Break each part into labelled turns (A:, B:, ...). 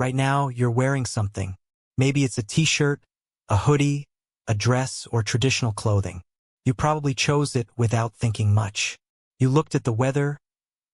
A: Right now, you're wearing something. Maybe it's a t-shirt, a hoodie, a dress, or traditional clothing. You probably chose it without thinking much. You looked at the weather,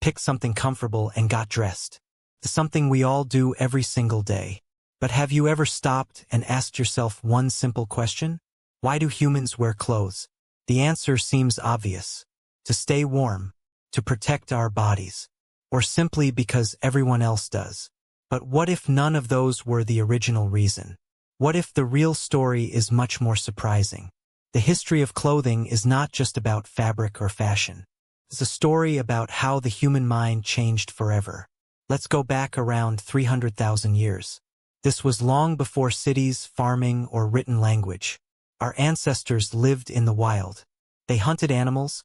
A: picked something comfortable, and got dressed. It's something we all do every single day. But have you ever stopped and asked yourself one simple question? Why do humans wear clothes? The answer seems obvious. To stay warm, to protect our bodies, or simply because everyone else does. But what if none of those were the original reason? What if the real story is much more surprising? The history of clothing is not just about fabric or fashion. It's a story about how the human mind changed forever. Let's go back around 300,000 years. This was long before cities, farming, or written language. Our ancestors lived in the wild. They hunted animals,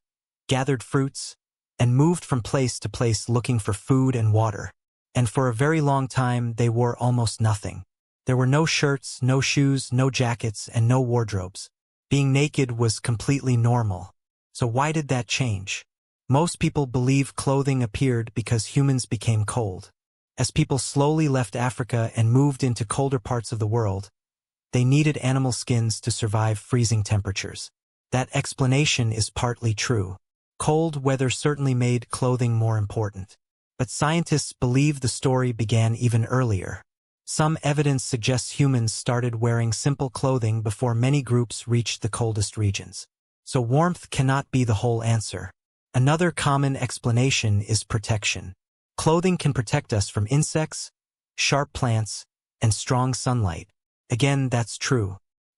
A: gathered fruits, and moved from place to place looking for food and water. And for a very long time, they wore almost nothing. There were no shirts, no shoes, no jackets, and no wardrobes. Being naked was completely normal. So why did that change? Most people believe clothing appeared because humans became cold. As people slowly left Africa and moved into colder parts of the world, they needed animal skins to survive freezing temperatures. That explanation is partly true. Cold weather certainly made clothing more important. But scientists believe the story began even earlier. Some evidence suggests humans started wearing simple clothing before many groups reached the coldest regions. So warmth cannot be the whole answer. Another common explanation is protection. Clothing can protect us from insects, sharp plants, and strong sunlight. Again, that's true.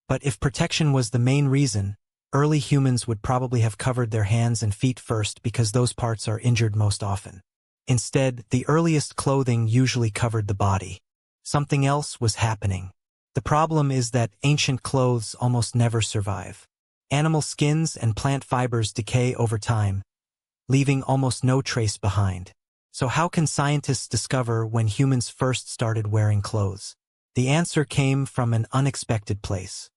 A: But if protection was the main reason, early humans would probably have covered their hands and feet first because those parts are injured most often. Instead, the earliest clothing usually covered the body. Something else was happening. The problem is that ancient clothes almost never survive. Animal skins and plant fibers decay over time, leaving almost no trace behind. So how can scientists discover when humans first started wearing clothes? The answer came from an unexpected place.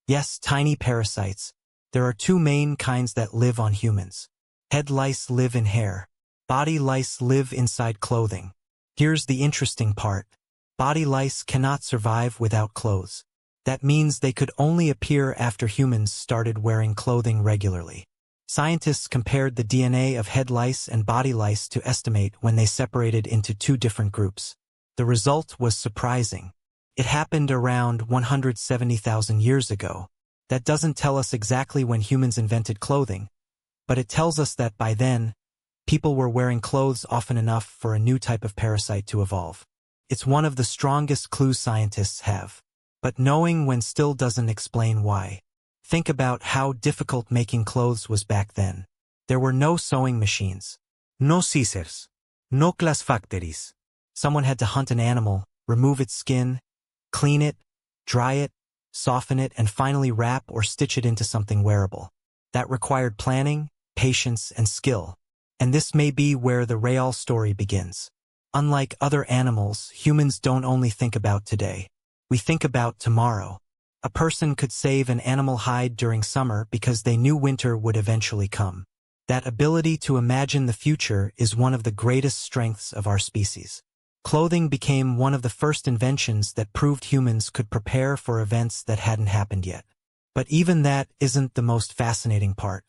A: Yes, tiny parasites. There are two main kinds that live on humans. Head lice live in hair. Body lice live inside clothing. Here's the interesting part. Body lice cannot survive without clothes. That means they could only appear after humans started wearing clothing regularly. Scientists compared the DNA of head lice and body lice to estimate when they separated into two different groups. The result was surprising. It happened around 170,000 years ago. That doesn't tell us exactly when humans invented clothing, but it tells us that by then, people were wearing clothes often enough for a new type of parasite to evolve. It's one of the strongest clues scientists have. But knowing when still doesn't explain why. Think about how difficult making clothes was back then. There were no sewing machines, no scissors, no glass factories. Someone had to hunt an animal, remove its skin, clean it, dry it, soften it, and finally wrap or stitch it into something wearable. That required planning, patience, and skill. And this may be where the real story begins. Unlike other animals, humans don't only think about today. We think about tomorrow. A person could save an animal hide during summer because they knew winter would eventually come. That ability to imagine the future is one of the greatest strengths of our species. Clothing became one of the first inventions that proved humans could prepare for events that hadn't happened yet. But even that isn't the most fascinating part.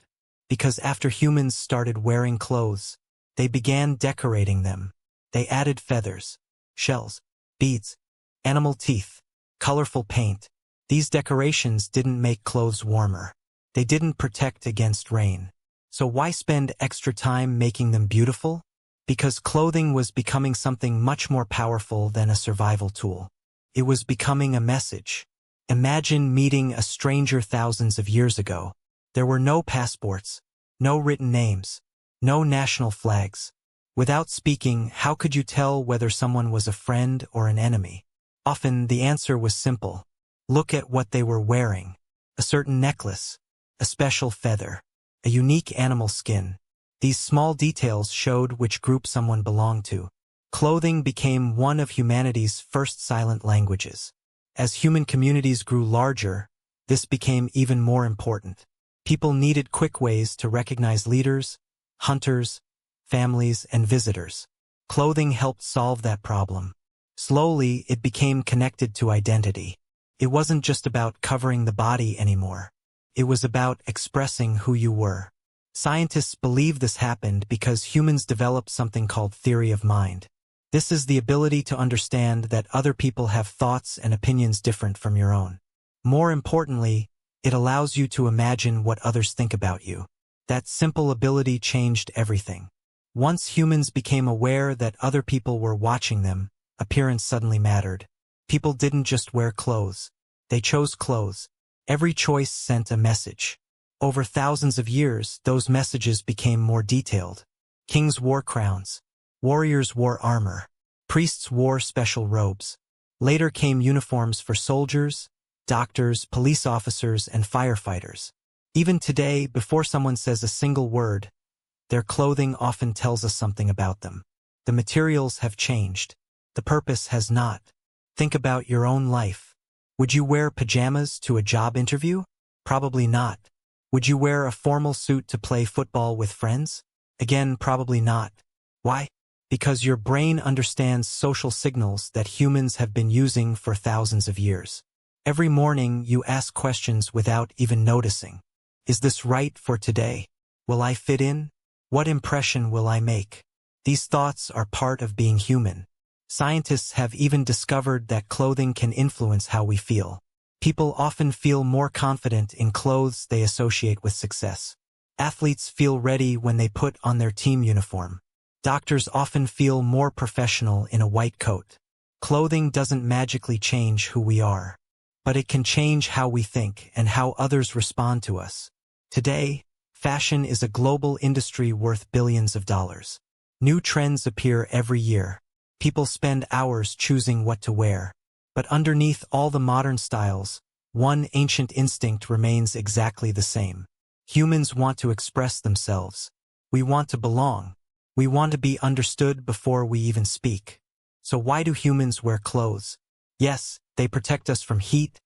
A: Because after humans started wearing clothes, they began decorating them. They added feathers, shells, beads, animal teeth, colorful paint. These decorations didn't make clothes warmer. They didn't protect against rain. So why spend extra time making them beautiful? Because clothing was becoming something much more powerful than a survival tool. It was becoming a message. Imagine meeting a stranger thousands of years ago. There were no passports, no written names, no national flags. Without speaking, how could you tell whether someone was a friend or an enemy? Often the answer was simple. Look at what they were wearing. A certain necklace, a special feather, a unique animal skin. These small details showed which group someone belonged to. Clothing became one of humanity's first silent languages. As human communities grew larger, this became even more important. People needed quick ways to recognize leaders, hunters, families, and visitors. Clothing helped solve that problem. Slowly, it became connected to identity. It wasn't just about covering the body anymore. It was about expressing who you were. Scientists believe this happened because humans developed something called theory of mind. This is the ability to understand that other people have thoughts and opinions different from your own. More importantly, it allows you to imagine what others think about you. That simple ability changed everything. Once humans became aware that other people were watching them, appearance suddenly mattered. People didn't just wear clothes. They chose clothes. Every choice sent a message. Over thousands of years, those messages became more detailed. Kings wore crowns. Warriors wore armor. Priests wore special robes. Later came uniforms for soldiers, doctors, police officers, and firefighters. Even today, before someone says a single word, their clothing often tells us something about them. The materials have changed. The purpose has not. Think about your own life. Would you wear pajamas to a job interview? Probably not. Would you wear a formal suit to play football with friends? Again, probably not. Why? Because your brain understands social signals that humans have been using for thousands of years. Every morning, you ask questions without even noticing. Is this right for today? Will I fit in? What impression will I make? These thoughts are part of being human. Scientists have even discovered that clothing can influence how we feel. People often feel more confident in clothes they associate with success. Athletes feel ready when they put on their team uniform. Doctors often feel more professional in a white coat. Clothing doesn't magically change who we are, but it can change how we think and how others respond to us. Today, fashion is a global industry worth billions of dollars. New trends appear every year. People spend hours choosing what to wear. But underneath all the modern styles, one ancient instinct remains exactly the same. Humans want to express themselves. We want to belong. We want to be understood before we even speak. So why do humans wear clothes? Yes, they protect us from heat,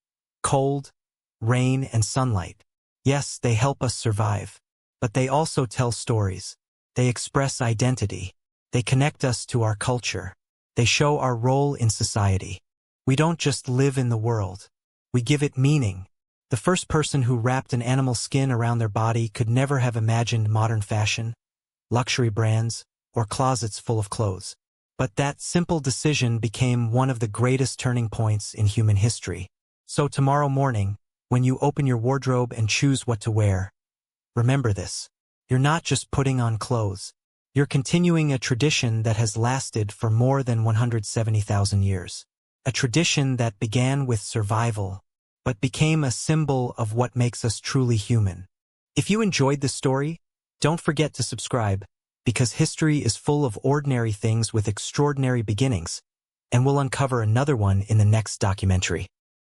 A: cold, rain, and sunlight. Yes, they help us survive. But they also tell stories. They express identity. They connect us to our culture. They show our role in society. We don't just live in the world. We give it meaning. The first person who wrapped an animal skin around their body could never have imagined modern fashion, luxury brands, or closets full of clothes. But that simple decision became one of the greatest turning points in human history. So tomorrow morning, when you open your wardrobe and choose what to wear, remember this. You're not just putting on clothes. You're continuing a tradition that has lasted for more than 170,000 years. A tradition that began with survival, but became a symbol of what makes us truly human. If you enjoyed this story, don't forget to subscribe, because history is full of ordinary things with extraordinary beginnings, and we'll uncover another one in the next documentary.